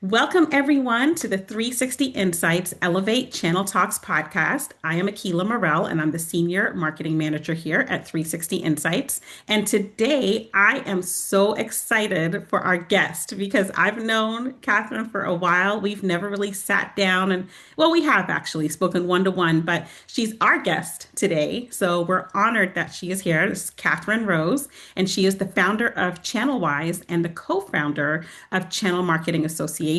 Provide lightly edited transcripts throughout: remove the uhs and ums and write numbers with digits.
Welcome, everyone, to the 360 Insights Elevate Channel Talks podcast. I am Akila Morel, and I'm the Senior Marketing Manager here at 360 Insights. And today, I am so excited for our guest because I've known Kathryn for a while. We've never really sat down and, well, we have actually spoken one-to-one, but she's our guest today. So we're honored that she is here. This is Kathryn Rose, and she is the founder of ChannelWise and the co-founder of Channel Marketing Association.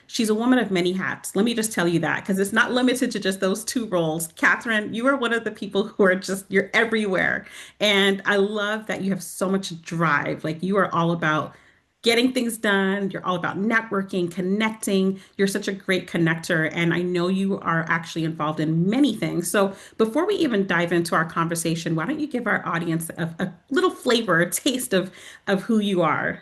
She's a woman of many hats. Let me just tell you that because it's not limited to just those two roles. Kathryn, you are one of the people who are just, you're everywhere. And I love that you have so much drive. Like you are all about getting things done. You're all about networking, connecting. You're such a great connector. And I know you are actually involved in many things. So before we even dive into our conversation, why don't you give our audience a little flavor, a taste of who you are?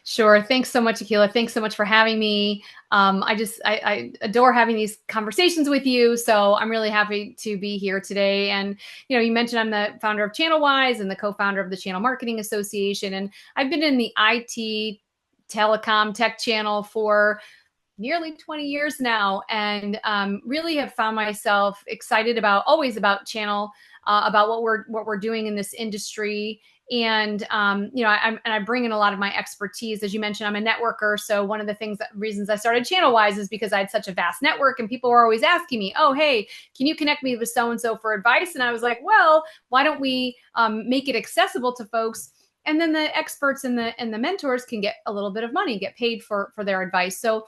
Sure. Thanks so much, Akila. Thanks so much for having me. I adore having these conversations with you. So I'm really happy to be here today. And, you mentioned I'm the founder of ChannelWise and the co-founder of the Channel Marketing Association. And I've been in the IT, telecom, tech channel for nearly 20 years now, and really have found myself excited always about channel, about what we're doing in this industry. And I bring in a lot of my expertise. As you mentioned, I'm a networker. So one of the reasons I started ChannelWise is because I had such a vast network, and people were always asking me, "Oh, hey, can you connect me with so and so for advice?" And I was like, "Well, why don't we make it accessible to folks?" And then the experts and the mentors can get a little bit of money, get paid for their advice. So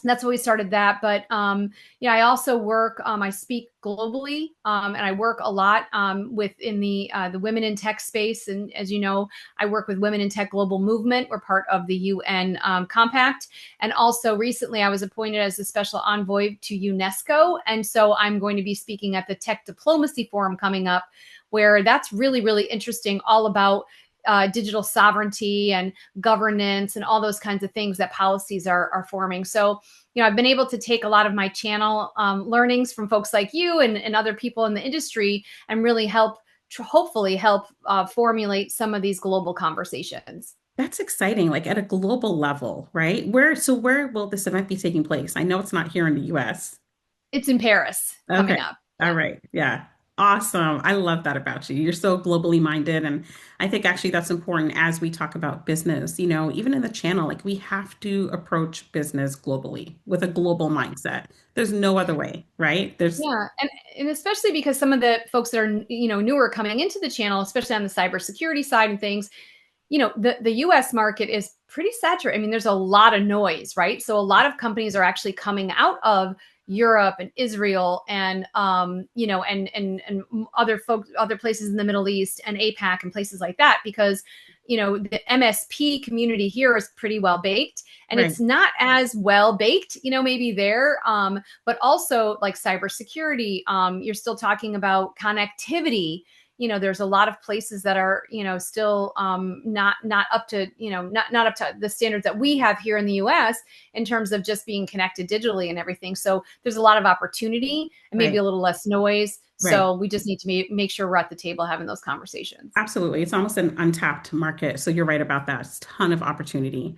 that's why we started that. But I also work. I speak globally, and I work a lot within the women in tech space. And as you know, I work with Women in Tech Global Movement. We're part of the UN Compact, and also recently I was appointed as the special envoy to UNESCO, and so I'm going to be speaking at the Tech Diplomacy Forum coming up, where that's really really interesting, all about digital sovereignty and governance and all those kinds of things that policies are forming. So, I've been able to take a lot of my channel learnings from folks like you and other people in the industry and really hopefully help formulate some of these global conversations. That's exciting, like at a global level, right? Where will this event be taking place? I know it's not here in the US. It's in Paris coming Okay. up. All Yeah. right. Yeah. Awesome. I love that about you. You're so globally minded. And I think actually that's important as we talk about business. Even in the channel, like we have to approach business globally with a global mindset. There's no other way, right? Yeah, and especially because some of the folks that are newer coming into the channel, especially on the cybersecurity side and things, the US market is pretty saturated. I mean, there's a lot of noise, right? So a lot of companies are actually coming out of Europe and Israel and and other places in the Middle East and APAC and places like that, because the MSP community here is pretty well baked, and Right. it's not as well baked, maybe there, but also like cybersecurity. You're still talking about connectivity. There's a lot of places that are, still not up to, not up to the standards that we have here in the US in terms of just being connected digitally and everything. So there's a lot of opportunity and maybe Right. a little less noise. Right. So we just need to make sure we're at the table having those conversations. Absolutely. It's almost an untapped market. So you're right about that. It's a ton of opportunity.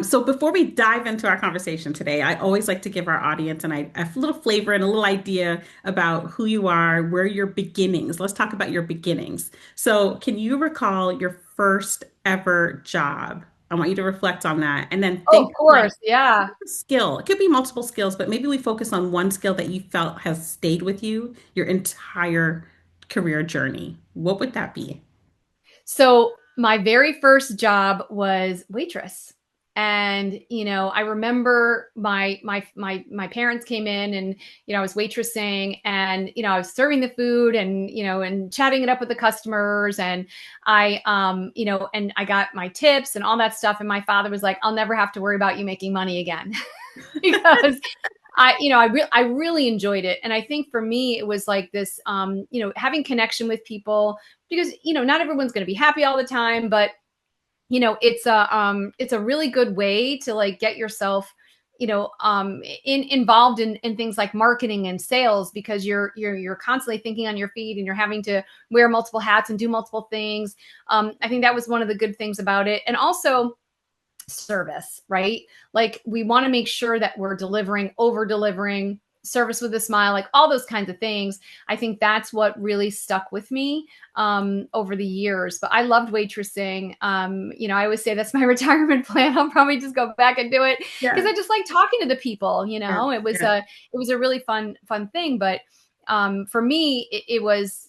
So before we dive into our conversation today, I always like to give our audience a little flavor and a little idea about who you are, where your beginnings. Let's talk about your beginnings. So can you recall your first ever job? I want you to reflect on that and then Oh, think of like course. Yeah. a skill. It could be multiple skills, but maybe we focus on one skill that you felt has stayed with you your entire career journey. What would that be? So my very first job was waitress. And I remember my parents came in, and I was waitressing, and I was serving the food, and and chatting it up with the customers, and and I got my tips and all that stuff, and my father was like, "I'll never have to worry about you making money again." Because I really enjoyed it. And I think for me, it was like this, having connection with people, because, not everyone's going to be happy all the time, but, it's a really good way to like get yourself, involved in things like marketing and sales, because you're constantly thinking on your feet, and you're having to wear multiple hats and do multiple things. I think that was one of the good things about it. And also, service, right? Like we want to make sure that we're delivering, over delivering, service with a smile, like all those kinds of things. I think that's what really stuck with me over the years. But I loved waitressing. I always say that's my retirement plan. I'll probably just go back and do it because Yeah. I just like talking to the people. Yeah. Yeah. It was a really fun thing. But for me, it was,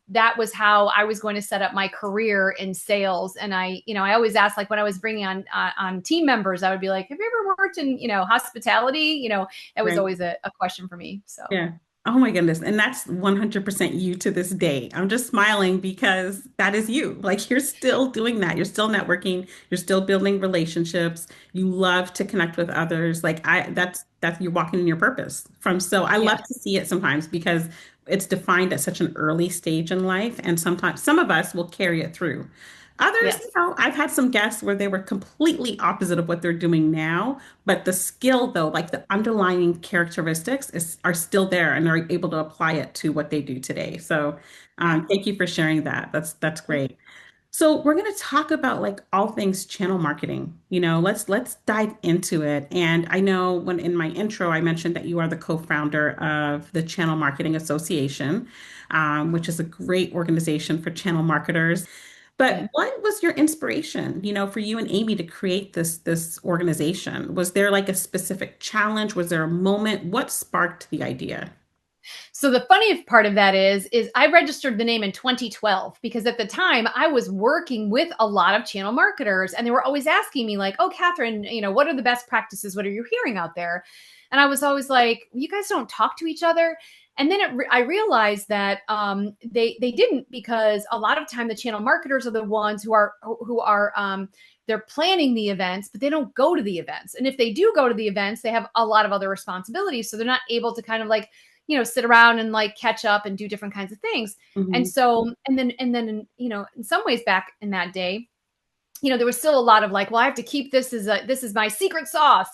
that was how I was going to set up my career in sales. And I always asked, like when I was bringing on team members, I would be like, have you ever worked in, hospitality? It was Right. always a question for me. So Yeah. Oh my goodness. And that's 100% you to this day. I'm just smiling because that is you. Like you're still doing that. You're still networking. You're still building relationships. You love to connect with others. Like that's you're walking in your purpose from. So I love to yes, see it sometimes because it's defined at such an early stage in life. And sometimes some of us will carry it through. Others, yes, I've had some guests where they were completely opposite of what they're doing now, but the skill, though, like the underlying characteristics are still there and they're able to apply it to what they do today. So, yeah, thank you for sharing that. That's great. So we're going to talk about like all things channel marketing. Let's dive into it. And I know when in my intro I mentioned that you are the co-founder of the Channel Marketing Association, which is a great organization for channel marketers. yeah. But what was your inspiration, for you and Amy to create this organization? Was there like a specific challenge? Was there a moment? What sparked the idea? So the funny part of that is I registered the name in 2012 because at the time I was working with a lot of channel marketers and they were always asking me like, "Oh, Kathryn, what are the best practices? What are you hearing out there?" And I was always like, "You guys don't talk to each other." And then I realized that they didn't, because a lot of time the channel marketers are the ones who are they're planning the events, but they don't go to the events. And if they do go to the events, they have a lot of other responsibilities, so they're not able to kind of like sit around and like catch up and do different kinds of things. And Hmm. so, and then, in some ways back in that day, there was still a lot of like, well, I have to keep this is my secret sauce.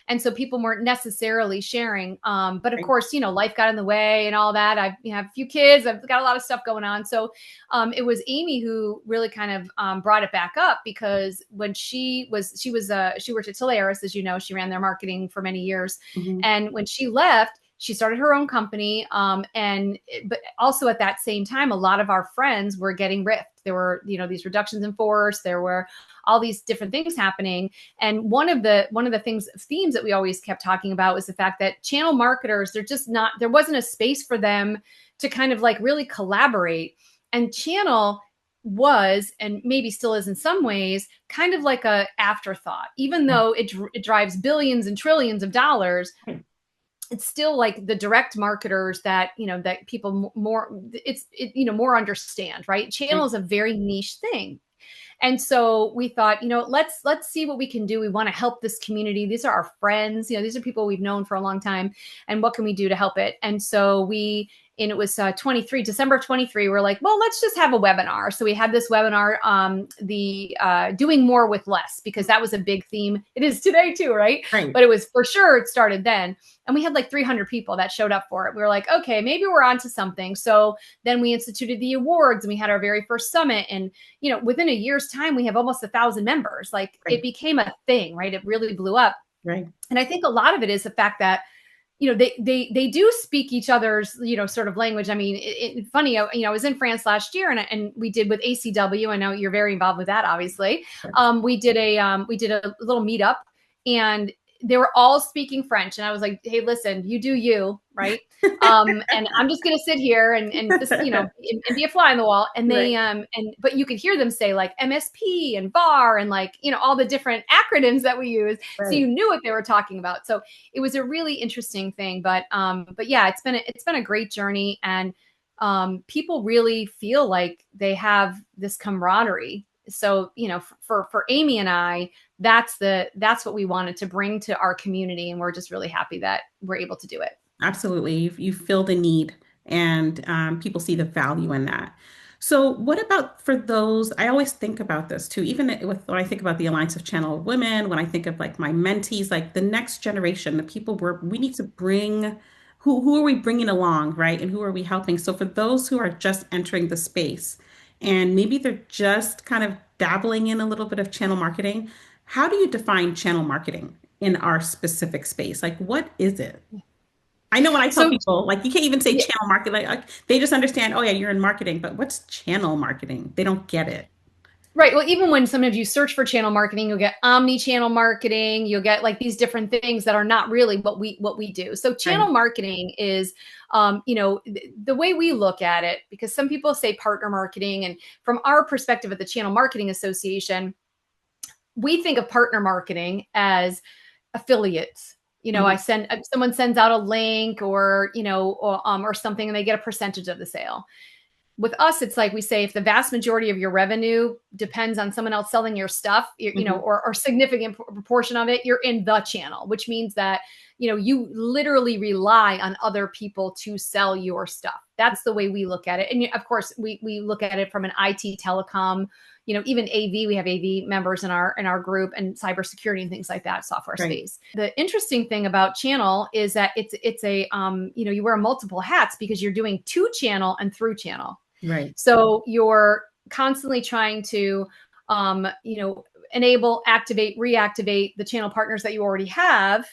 And so people weren't necessarily sharing. But of Right. course, life got in the way and all that. I have a few kids. I've got a lot of stuff going on. So it was Amy who really kind of brought it back up, because when she worked at Teleris, as you know, she ran their marketing for many years. Hmm. And when she left, she started her own company. But also at that same time, a lot of our friends were getting ripped. There were, these reductions in force. There were all these different things happening. And one of the themes that we always kept talking about was the fact that channel marketers, there wasn't a space for them to kind of like really collaborate. And channel was, and maybe still is in some ways, kind of like a afterthought, even though it drives billions and trillions of dollars. Right. It's still like the direct marketers that that people more understand, right? Channel Right. is a very niche thing. And so we thought, let's see what we can do. We want to help this community. These are our friends. These are people we've known for a long time. And what can we do to help it? And so and it was December of 23. We're like, well, let's just have a webinar. So we had this webinar, the doing more with less, because that was a big theme. It is today too, right? Right. But it was for sure, it started then. And we had like 300 people that showed up for it. We were like, okay, maybe we're onto something. So then we instituted the awards and we had our very first summit. And within a year's time, we have almost 1,000 members. Like it Right. became a thing, right? It really blew up. Right. And I think a lot of it is the fact that, they do speak each other's, sort of language. I mean, funny, I was in France last year and we did with ACW. I know you're very involved with that, obviously. We did a little meetup, and they were all speaking French. And I was like, hey, listen, you do you, right? And I'm just going to sit here and this, and be a fly on the wall. And Right. but you could hear them say like MSP and VAR and like, all the different acronyms that we use. So Right. you knew what they were talking about. So it was a really interesting thing. But yeah, it's been a great journey. And people really feel like they have this camaraderie. So, for Amy and I, that's what we wanted to bring to our community. And we're just really happy that we're able to do it. Absolutely. You feel the need, and people see the value in that. So, what about for those? I always think about this too, even with when I think about the Alliance of Channel Women, when I think of like my mentees, like the next generation, the people we need to bring, who are we bringing along, right? And who are we helping? So, for those who are just entering the space and maybe they're just kind of dabbling in a little bit of channel marketing. How do you define channel marketing in our specific space? Like, what is it? I know when I tell So people, like, you can't even say yeah, channel marketing, they just understand, oh, yeah, you're in marketing, but what's channel marketing? They don't get it. right. Well, even when some of you search for channel marketing, you'll get omni-channel marketing, you'll get like these different things that are not really what we do. So channel Right. marketing is the way we look at it, because some people say partner marketing, and from our perspective at the Channel Marketing Association, we think of partner marketing as affiliates. I Mhm. send someone sends out a link or or something, and they get a percentage of the sale. With us, it's like we say, if the vast majority of your revenue depends on someone else selling your stuff, Mhm. or significant proportion of it, you're in the channel, which means that you literally rely on other people to sell your stuff. That's the way we look at it. And of course, we look at it from an IT telecom, even AV. We have AV members in our group, and cybersecurity and things like that, software Right. space. The interesting thing about channel is that it's a you wear multiple hats because you're doing to channel and through channel. Right. So you're constantly trying to, enable, activate, reactivate the channel partners that you already have,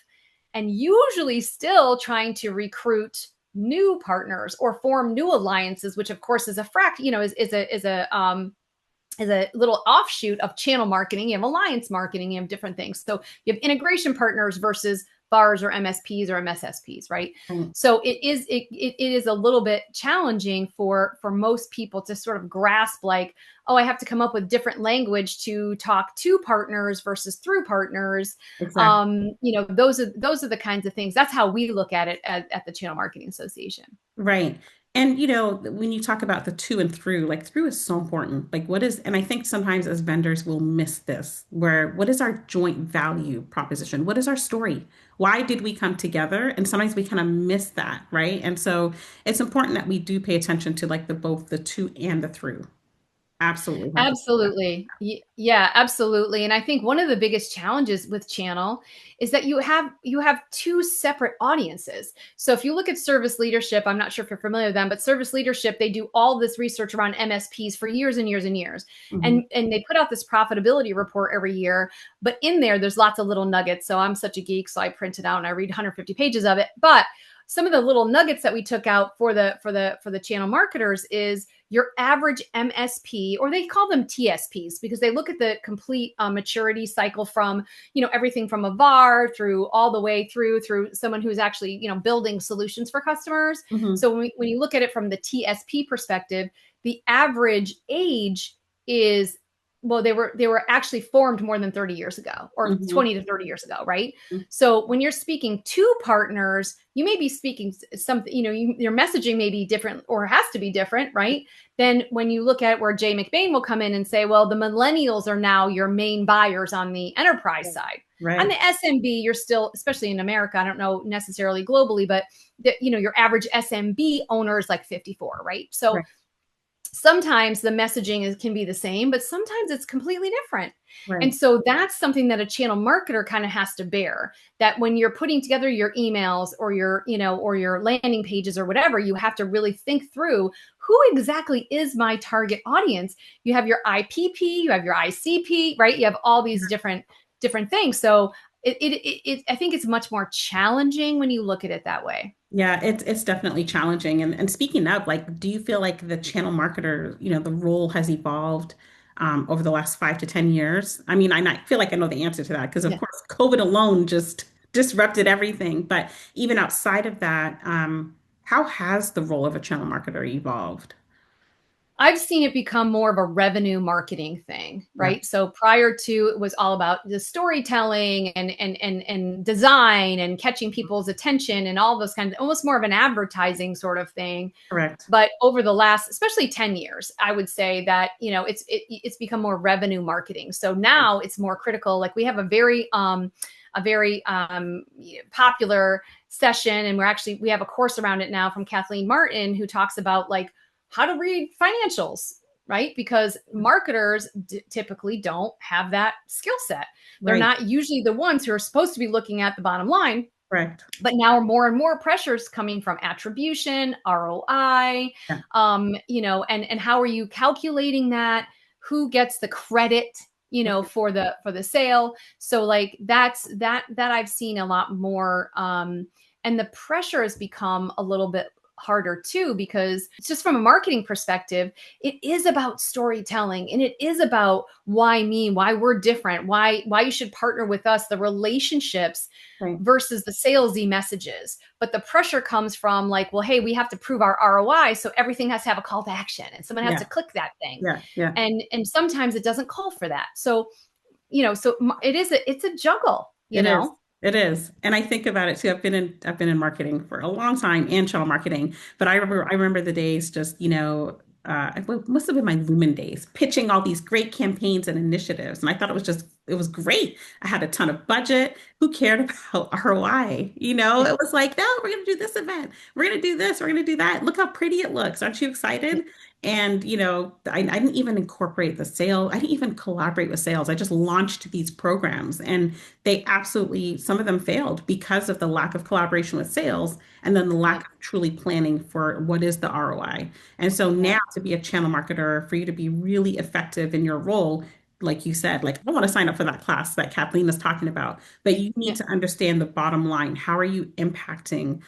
and usually still trying to recruit new partners or form new alliances, which of course is a is a little offshoot of channel marketing. You have alliance marketing, you have different things. So you have integration partners versus bars or MSPs or MSSPs, right? Right. So it is a little bit challenging for most people to sort of grasp, like, oh, I have to come up with different language to talk to partners versus through partners. Exactly. Those are the kinds of things. That's how we look at it at the Channel Marketing Association. Right. And when you talk about the to and through, like through is so important. Like what is, and I think sometimes as vendors we'll miss this, where what is our joint value proposition? What is our story? Why did we come together? And sometimes we kind of miss that, right? And so it's important that we do pay attention to like the both the to and the through. Absolutely have to. Absolutely. Yeah, absolutely. And I think one of the biggest challenges with channel is that you have two separate audiences. So if you look at service leadership, I'm not sure if you're familiar with them, but service leadership, they do all this research around MSPs for years and years and years. Mhm. And they put out this profitability report every year, but in there's lots of little nuggets. So I'm such a geek, so I print it out and I read 150 pages of it. But some of the little nuggets that we took out for the channel marketers is your average MSP, or they call them TSPs because they look at the complete maturity cycle from, everything from a VAR through all the way through someone who's actually, building solutions for customers. Mhm. So when you look at it from the TSP perspective, the average age is, well, they were actually formed more than 30 years ago, or Mhm. 20 to 30 years ago, right? So when you're speaking to partners, you may be speaking something, your messaging may be different or has to be different, right? Then when you look at where Jay McBain will come in and say, well, the millennials are now your main buyers on the enterprise side. On Right. the SMB, you're still, especially in America, I don't know necessarily globally, but your average SMB owner is like 54, right? So Right. sometimes the messaging can be the same, but sometimes it's completely different. And Right. so that's something that a channel marketer kind of has to bear, that when you're putting together your emails or your landing pages or whatever, you have to really think through, who exactly is my target audience? You have your IPP, you have your ICP, right? You have all these different things. So I think it's much more challenging when you look at it that way. Yeah, it's definitely challenging. And speaking of, like, do you feel like the channel marketer, the role has evolved over the last 5 to 10 years? I mean, I feel like I know the answer to that because, of Yeah. course, COVID alone just disrupted everything. But even outside of that, how has the role of a channel marketer evolved? I've seen it become more of a revenue marketing thing, Yeah, right? So prior to, it was all about the storytelling and design and catching people's attention and all those kinds of, almost more of an advertising sort of thing. correct. But over the last, especially 10 years, I would say that, it's become more revenue marketing. So now it's more critical. Like we have a very popular session, and we have a course around it now from Kathleen Martin, who talks about like how to read financials, right? Because marketers typically don't have that skill set. They're Right, not usually the ones who are supposed to be looking at the bottom line, correct. but now more and more pressures coming from attribution, ROI, Yeah, and how are you calculating that? who gets the credit, for the sale. So like that I've seen a lot more. And the pressure has become a little bit harder too, because it's just from a marketing perspective, it is about storytelling, and it is about why we're different, why you should partner with us, the relationships Right. versus the salesy messages. But the pressure comes from like, well, hey, we have to prove our ROI, so everything has to have a call to action, and someone has Yeah. to click that thing. Yeah. Yeah. And sometimes it doesn't call for that. So, so it's a juggle, It is. It is. And I think about it too. I've been in marketing for a long time and channel marketing, but I remember the days just, it must have been my Lumen days, pitching all these great campaigns and initiatives. And I thought it was great. I had a ton of budget. Who cared about ROI? It was like, no, we're going to do this event. We're going to do this. We're going to do that. Look how pretty it looks. Aren't you excited? And, I didn't even incorporate the sale. I didn't even collaborate with sales. I just launched these programs, and they absolutely, some of them failed because of the lack of collaboration with sales, and then the lack Yep. of truly planning for what is the ROI. And so Yep. now to be a channel marketer, for you to be really effective in your role, like you said, like I want to sign up for that class that Kathleen is talking about, but you need Yep. to understand the bottom line. How are you impacting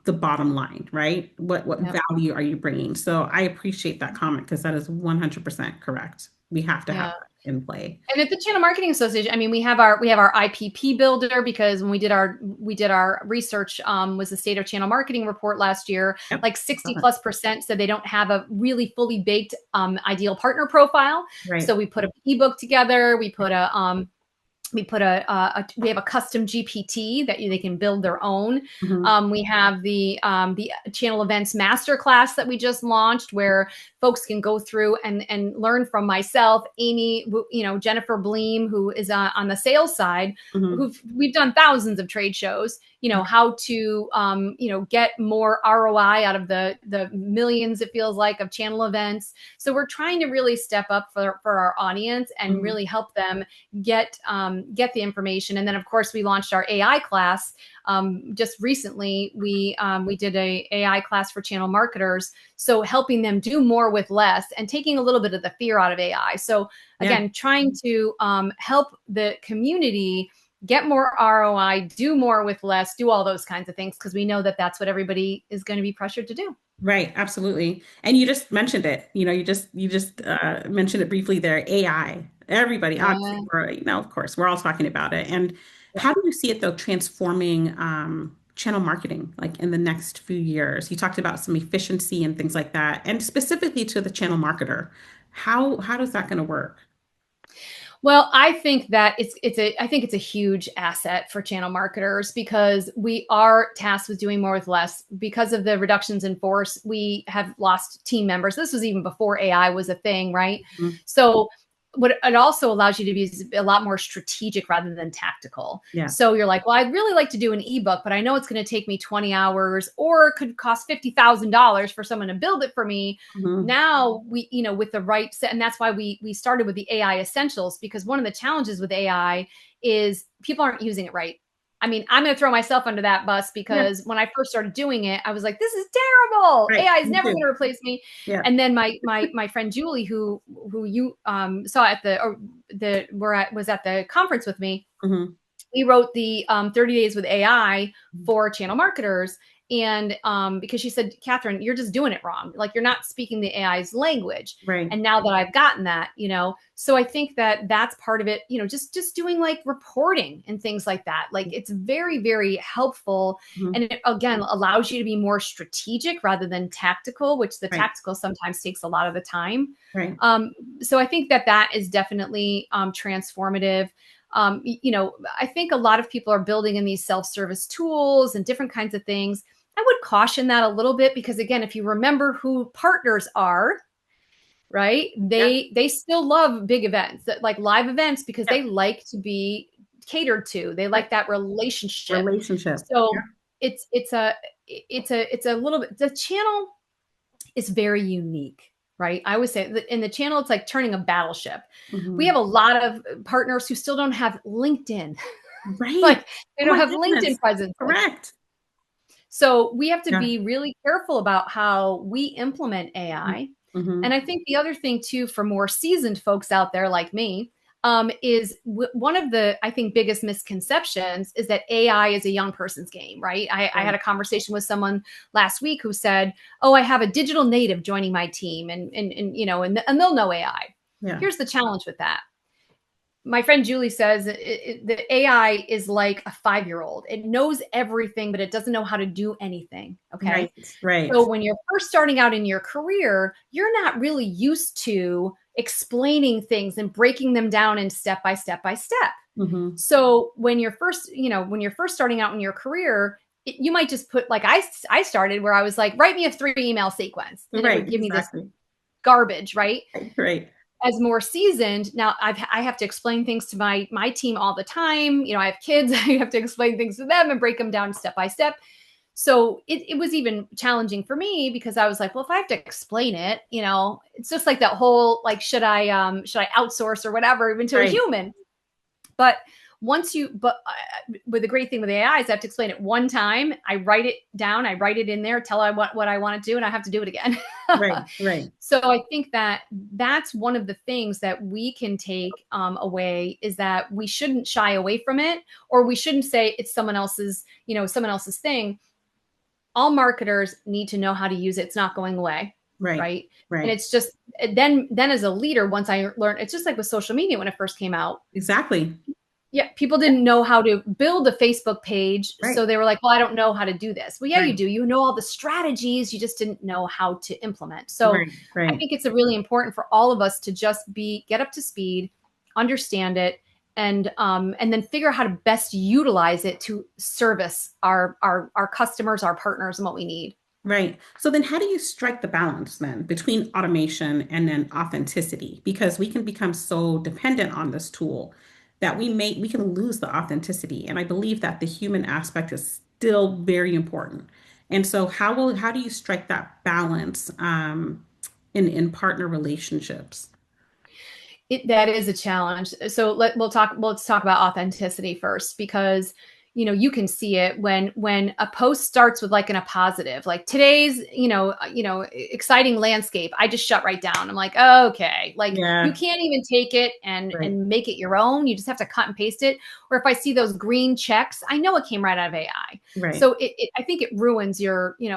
the bottom line, right? What Yep. value are you bringing? So I appreciate that comment because that is 100% correct. We have to have Yeah. that in play. And at the Channel Marketing Association, I mean, we have our IPP builder, because when we did our research, was the State of Channel Marketing report last year, Yep. like 60+% said they don't have a really fully baked ideal partner profile. Right. So we put an ebook together. We have a custom GPT that they can build their own. Mhm. We have the channel events masterclass that we just launched, where folks can go through and learn from myself, Amy, Jennifer Bleem, who is on the sales side, Mhm. we've done thousands of trade shows, how to get more ROI out of the millions, it feels like, of channel events. So we're trying to really step up for our audience and Mhm. really help them get the information. And then of course we launched our AI class just recently. We did a AI class for channel marketers, so helping them do more with less and taking a little bit of the fear out of AI. So Yeah. again, trying to help the community get more ROI, do more with less, do all those kinds of things, because we know that that's what everybody is going to be pressured to do. Right, absolutely. And you just mentioned it. You just mentioned it briefly there. AI. Everybody, obviously, Yeah. of course, we're all talking about it. And how do you see it though transforming channel marketing like in the next few years? You talked about some efficiency and things like that, and specifically to the channel marketer. How does that going to work? Well, I think that I think it's a huge asset for channel marketers, because we are tasked with doing more with less. Because of the reductions in force, we have lost team members. This was even before AI was a thing, right? Mhm. So what it also allows you to be a lot more strategic rather than tactical. Yeah. So you're like, well, I'd really like to do an ebook, but I know it's going to take me 20 hours, or it could cost $50,000 for someone to build it for me. Mhm. Now we, with the right set, and that's why we started with the AI essentials, because one of the challenges with AI is people aren't using it right. I mean, I'm going to throw myself under that bus, Yeah. because when I first started doing it, I was like, this is terrible. Right. AI is Me never too. going to replace me. Yeah. And then my friend Julie, who you saw at was at the conference with me, Hmm. we wrote the 30 days with AI for channel marketers. And because she said, Kathryn, you're just doing it wrong. Like, you're not speaking the AI's language. Right. And now that I've gotten that, so I think that that's part of it, just doing like reporting and things like that. Like, it's very, very helpful. Mhm. And it, again, allows you to be more strategic rather than tactical, which the Right. tactical sometimes takes a lot of the time. Right. So I think that is definitely transformative. I think a lot of people are building in these self-service tools and different kinds of things. I would caution that a little bit, because again, if you remember who partners are, right? Yeah. They still love big events, like live events, because Yeah. they like to be catered to. They Right. like that relationship. Relationship. Yeah. So it's a little bit, the channel is very unique, right? I always say that in the channel, it's like turning a battleship. We Mhm. have a lot of partners who still don't have LinkedIn. Right. Like, they Oh don't my have LinkedIn goodness. presence. Like, Correct. So we have to Yeah. be really careful about how we implement AI. Mm-hmm. And I think the other thing too, for more seasoned folks out there like me, is one of the, I think, biggest misconceptions is that AI is a young person's game, right? I had Right. a conversation with someone last week who said, "Oh, I have a digital native joining my team, and they'll know AI." Yeah. Here's the challenge with that. My friend Julie says the AI is like a 5-year-old. It knows everything, but it doesn't know how to do anything. Right. Okay. Right. So when you're first starting out in your career, you're not really used to explaining things and breaking them down in step by step by step. Mm-hmm. So when you're first starting out in your career, you might just put like I started where I was like, write me a 3 email sequence, and it Right. would give me this Exactly. garbage, right? Right. Right. As more seasoned, now I have to explain things to my team all the time. I have kids. I have to explain things to them and break them down step by step. So it was even challenging for me because I was like, well, if I have to explain it, it's just like that whole like, should I outsource or whatever even to a Right. human? But with the great thing with AI is I have to explain it one time. I write it down, I write it in there, tell I what I want to do, and I have to do it again. Right. Right. So I think that that's one of the things that we can take away is that we shouldn't shy away from it, or we shouldn't say it's someone else's thing. All marketers need to know how to use it. It's not going away, Right. right? And Right. it's just then as a leader, once I learned, it's just like with social media when it first came out. Exactly. Yeah, people didn't know how to build a Facebook page, Right. so they were like, "Well, I don't know how to do this." Well, yeah, you Right. do. You know all the strategies, you just didn't know how to implement. So, Right. I Right. think it's a really important for all of us to just get up to speed, understand it, and then figure out how to best utilize it to service our customers, our partners, and what we need. Right. So then how do you strike the balance then between automation and then authenticity? Because we can become so dependent on this tool that we can lose the authenticity. And I believe that the human aspect is still very important. And so how do you strike that balance in partner relationships? That is a challenge. So let's talk about authenticity first, because you can see it when a post starts with like a positive, like today's exciting landscape. I just shut right down. I'm like, okay, like you Yeah. can't even take it and Right. and make it your own. You just have to cut and paste it. Or if I see those green checks, I know it came right out of AI. Right. So I think it ruins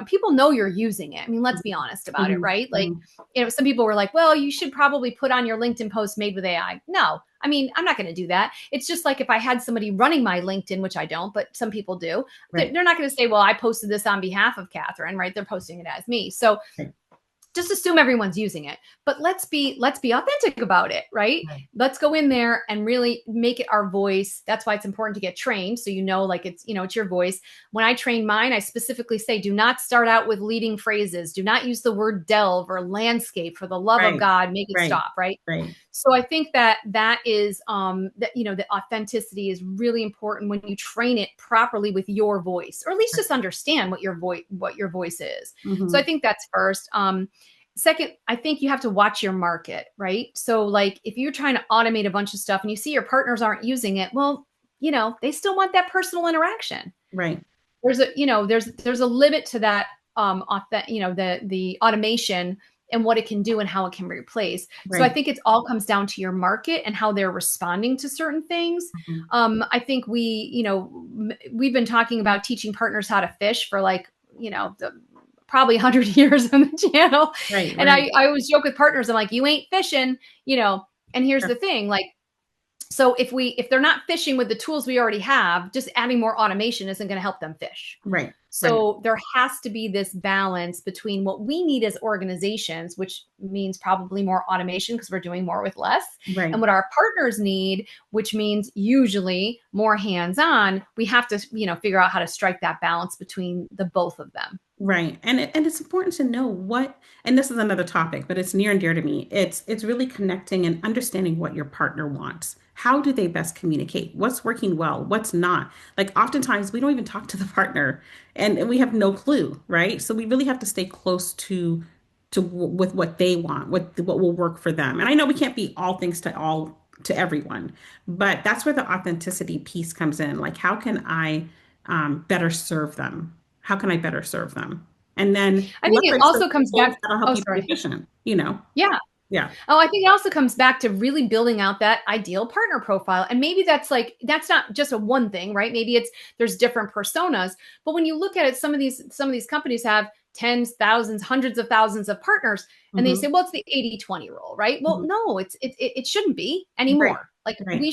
people know you're using it. I mean, let's be honest about it, Hmm. right? Like, Hmm. some people were like, well, you should probably put on your LinkedIn post made with AI. No, I mean, I'm not going to do that. It's just like if I had somebody running my LinkedIn, which I don't, but some people do, Right. they're not going to say, well, I posted this on behalf of Kathryn, right? They're posting it as me. So Right. just assume everyone's using it, but let's be authentic about it, right? Right. Let's go in there and really make it our voice. That's why it's important to get trained, so like it's your voice. When I train mine, I specifically say, do not start out with leading phrases, do not use the word delve or landscape. For the love of Right. God, make it Right. stop, right? Right. So I think that is the authenticity is really important when you train it properly with your voice, or at least just understand what your voice is. So I Hmm. think that's first. Second, I think you have to watch your market, right? So like if you're trying to automate a bunch of stuff and you see your partners aren't using it, well, they still want that personal interaction. Right. There's a limit to that the automation and what it can do and how it can replace. So I Right. think it all comes down to your market and how they're responding to certain things. Mhm. I think we've been talking about teaching partners how to fish for like probably 100 years on the channel. Right. And Right. I always joke with partners, I'm like, you ain't fishing, and here's Yeah. the thing, like, so if they're not fishing with the tools we already have, just adding more automation isn't going to help them fish. Right. Right. So there has to be this balance between what we need as organizations, which means probably more automation because we're doing more with less, and Right. what our partners need, which means usually more hands-on. We have to, figure out how to strike that balance between the both of them. Right. And it's important to know what, and this is another topic, but it's near and dear to me. It's really connecting and understanding what your partner wants. How do they best communicate? What's working well? What's not? Like oftentimes we don't even talk to the partner and we have no clue, right? So we really have to stay close with what they want, what will work for them. And I know we can't be all things to everyone, but that's where the authenticity piece comes in. Like how can I better serve them? how can I better serve them? And then I think it leverage those also comes tools back. that'll help Oh, you be sorry. efficient, you know? Yeah. Yeah. Oh, I think it also comes back to really building out that ideal partner profile. And maybe that's like, that's not just a one thing, right? Maybe it's, there's different personas. But when you look at it, some of these companies have tens, thousands, hundreds of thousands of partners. And they Hmm. say, well, it's the 80-20 rule, right? Well, Hmm. no, it shouldn't be Right. anymore. Like Right. we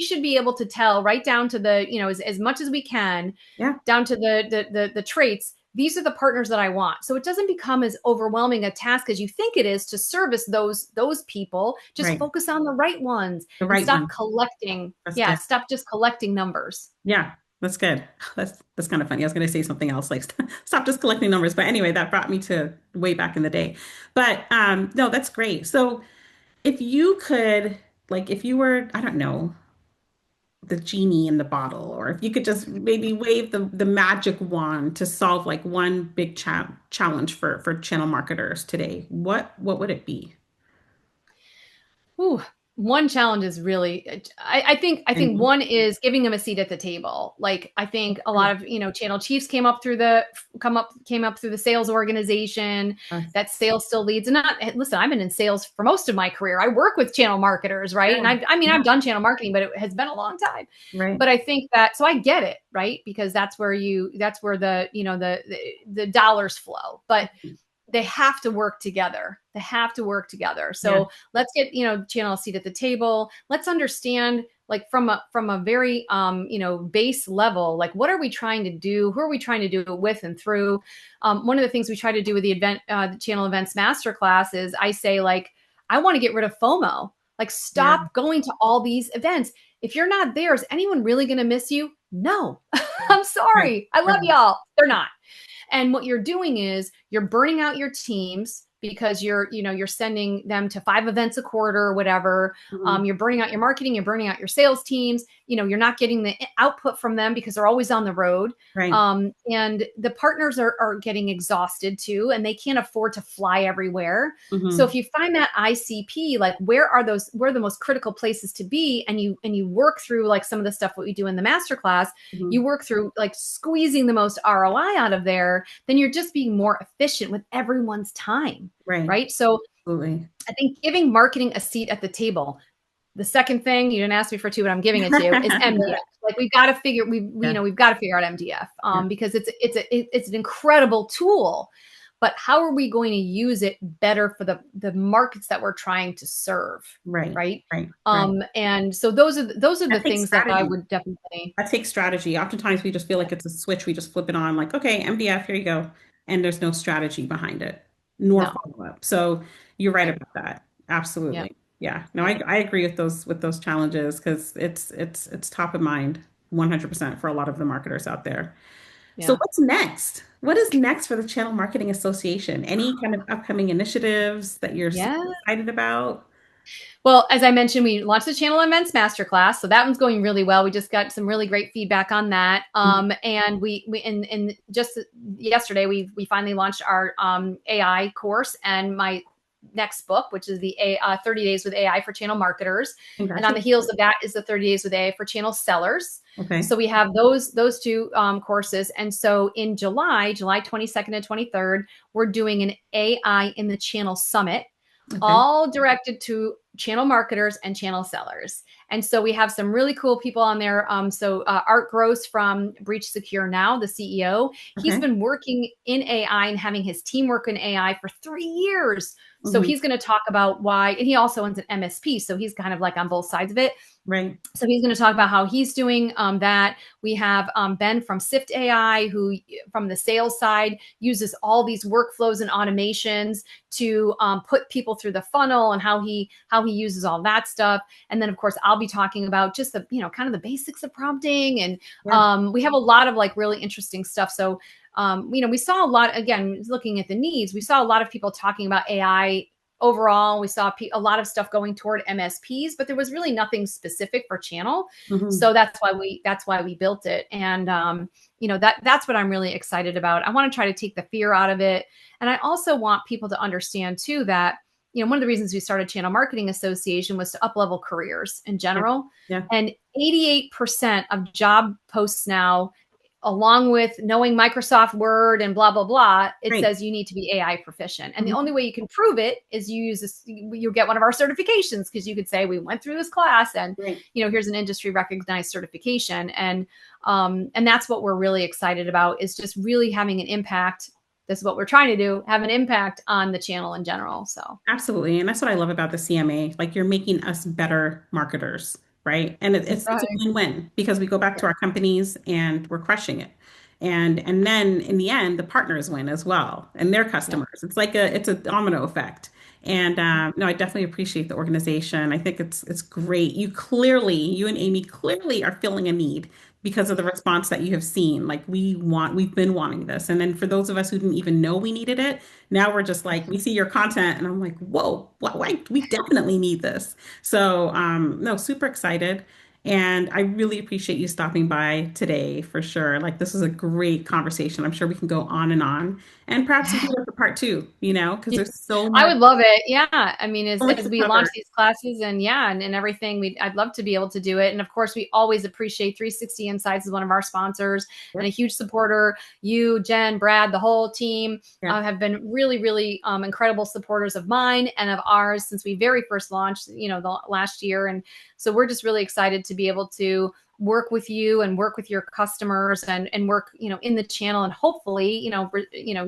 should be able to tell right down to the, as much as we can, Yeah. down to the traits. These are the partners that I want. So it doesn't become as overwhelming a task as you think it is to service those people. Just Right. focus on the right ones The and right stop one. collecting. That's Yeah, good. stop just collecting numbers. Yeah. That's good. That's kind of funny. I was going to say something else like stop just collecting numbers, but anyway, that brought me to way back in the day. But no, that's great. So if you could, like, if you were, I don't know, the genie in the bottle, or if you could just maybe wave the magic wand to solve like one big challenge for channel marketers today, what would it be? Ooh, one challenge is really, I think And one is giving them a seat at the table. Like I think a true. lot of, channel chiefs came up through the sales organization. Yes. That sales still leads. And not, listen, I've been in sales for most of my career. I work with channel marketers, right? And Yeah. I've Yeah. done channel marketing, but it has been a long time. Right. But I think that, so I get it, right? Because that's where the dollars flow. But they have to work together. They have to work together. Yeah. So let's get, channel a seat at the table. Let's understand like from a very base level, like what are we trying to do? Who are we trying to do it with and through? One of the things we try to do with the channel events masterclass is I say like, I want to get rid of FOMO. Like Yeah. stop going to all these events. If you're not there, is anyone really going to miss you? No. I'm Right. sorry. I love Right. y'all. They're not. And what you're doing is you're burning out your teams because you're sending them to 5 events a quarter or whatever. Mhm. You're burning out your marketing, you're burning out your sales teams. You're not getting the output from them because they're always on the road. Right. And the partners are getting exhausted too, and they can't afford to fly everywhere. So Hmm. if you find that ICP, like where are the most critical places to be, and you work through like some of the stuff what we do in the masterclass, Hmm. you work through like squeezing the most ROI out of there, then you're just being more efficient with everyone's time, Right. right? So Absolutely. I think giving marketing a seat at the table. The second thing, you didn't ask me for two, but I'm giving it to you, is MDF. Like we've got to figure Yeah. we've got to figure out MDF Yeah. because it's an incredible tool, but how are we going to use it better for the markets that we're trying to serve, Right. right? Right. Right. And so those are the That takes things that I strategy. would definitely. That takes strategy. Oftentimes we just feel like it's a switch. We just flip it on, like, okay, MDF, here you go. And there's no strategy behind it, nor No, follow-up. So you're right right? about that. Yeah, Absolutely. Yeah. No, yeah, I agree with those challenges because it's top of mind 100% for a lot of the marketers out there. So yeah. what's next? What is next for the Channel Marketing Association? Any kind of upcoming initiatives that you're super Yeah. excited about? Well, as I mentioned, we launched the Channel Events Masterclass, so that one's going really well. We just got some really great feedback on that, Mhm. and we and just yesterday we finally launched our AI course and my next book, which is the 30 Days with AI for Channel Marketers, and on the Congratulations. heels of that is the 30 Days with AI for Channel Sellers. Okay. So we have those two courses, and so in July 22nd and 23rd, we're doing an AI in the Channel Summit, Okay. all directed to channel marketers and channel sellers. And so we have some really cool people on there. Art Gross from Breach Secure Now, the CEO, he's Okay. been working in AI and having his team work in AI for 3 years. So Hmm. he's going to talk about why, and he also owns an MSP. So he's kind of like on both sides of it. Right. So he's going to talk about how he's doing that. We have Ben from Sift AI, who from the sales side uses all these workflows and automations to put people through the funnel, and how he uses all that stuff. And then of course I'll be talking about just the kind of the basics of prompting, and Yeah. we have a lot of like really interesting stuff. So we saw a lot, again, looking at the needs, we saw a lot of people talking about AI overall. We saw a lot of stuff going toward MSPs, but there was really nothing specific for channel. Hmm. So that's why we built it. And that's what I'm really excited about. I want to try to take the fear out of it. And I also want people to understand too that, one of the reasons we started Channel Marketing Association was to up-level careers in Yeah. general. Yeah. And 88% of job posts now along with knowing Microsoft Word and blah, blah, blah, it Great. says you need to be AI proficient. And the Mhm. only way you can prove it is you use this, you get one of our certifications, because you could say, we went through this class and, Great. here's an industry recognized certification. And that's what we're really excited about, is just really having an impact. This is what we're trying to do, have an impact on the channel in general. So Absolutely. And that's what I love about the CMA. Like you're making us better marketers, right? And it's a right. win-win because we go back to our companies and we're crushing it. And then in the end, the partners win as well and their Yeah. customers. It's a domino effect. And no, I definitely appreciate the organization. I think it's great. You and Amy clearly are filling a need because of the response that you have seen. Like we've been wanting this. And then for those of us who didn't even know we needed it, now we're just like, we see your content and I'm like, whoa, we definitely need this. So, no, super excited. And I really appreciate you stopping by today for sure. Like, this is a great conversation. I'm sure we can go on and on. And perhaps we do it for part two, because there's I would love it. Yeah. I mean, so much as to we launch cover. these classes and yeah, and everything, I'd love to be able to do it. And of course, we always appreciate 360 Insights is one of our sponsors and a Yep. huge supporter. You, Jen, Brad, the whole team Yeah. have been really, really incredible supporters of mine and of ours since we very first launched, the last year. And so we're just really excited to be able to work with you and work with your customers and work, in the channel and hopefully,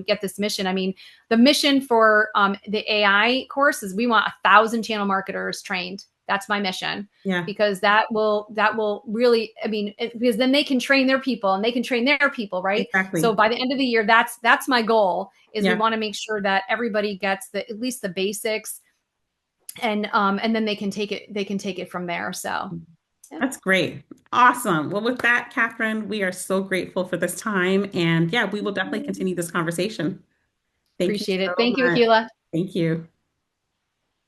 get this mission. I mean, the mission for the AI course is we want 1,000 channel marketers trained. That's my mission, Yeah. because that will really, I mean, because then they can train their people and they can train their people, right? So Exactly. by the end of the year, that's my goal. Is we Yeah. want to make sure that everybody gets at least the basics, and then they can take it from there. So yeah, That's great. Awesome. Well, with that, Catherine, we are so grateful for this time. And yeah, we will definitely continue this conversation. Thank you appreciate it. so Thank you, much. Akila. Thank you.